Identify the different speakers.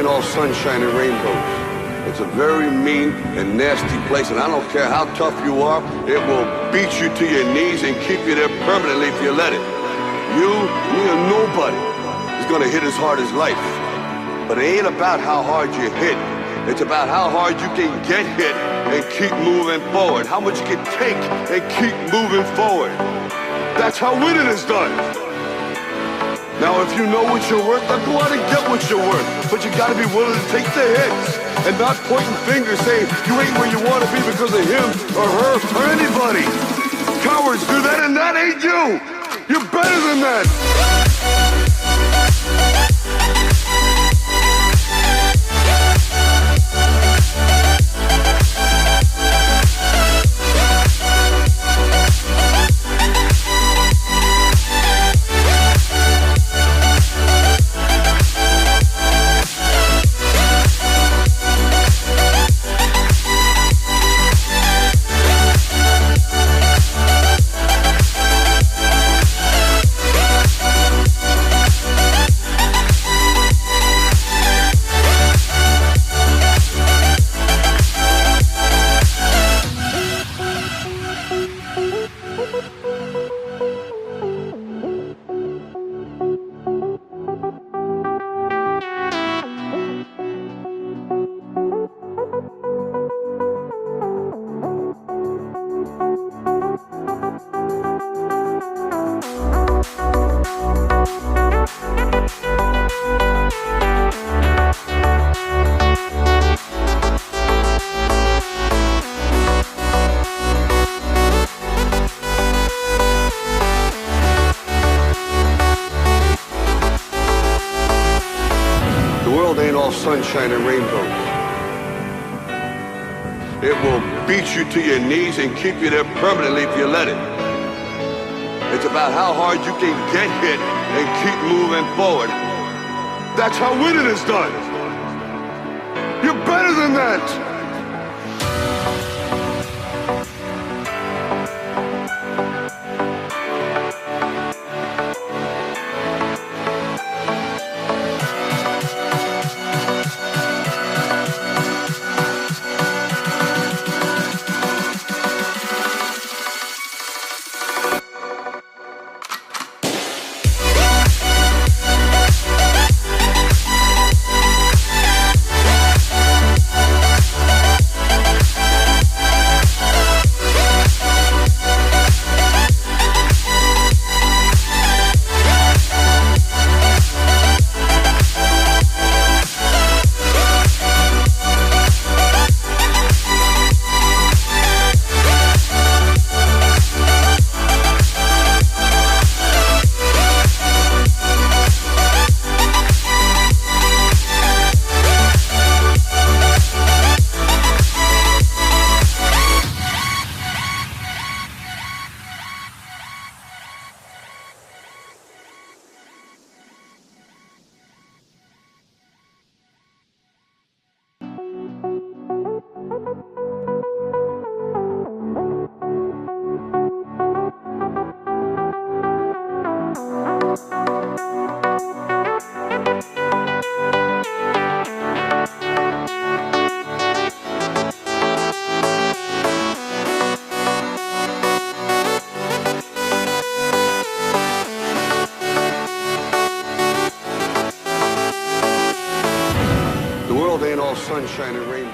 Speaker 1: all sunshine and rainbows. It's a very mean and nasty place, and I don't care how tough you are, it will beat you to your knees and keep you there permanently if you let it. You, me, or nobody is gonna hit as hard as life. But it ain't about how hard you hit. It's about how hard you can get hit and keep moving forward. How much you can take and keep moving forward. That's how winning is done. Now, if you know what you're worth, then go out and get what you're worth. But you gotta be willing to take the hits and not pointing fingers saying you ain't where you wanna be because of him or her or anybody. Cowards do that, and that ain't you. You're better than that. Sunshine and rainbows. It will beat you to your knees and keep you there permanently if you let it. It's about how hard you can get hit and keep moving forward. That's how winning is done. You're better than that. Sunshine and rain.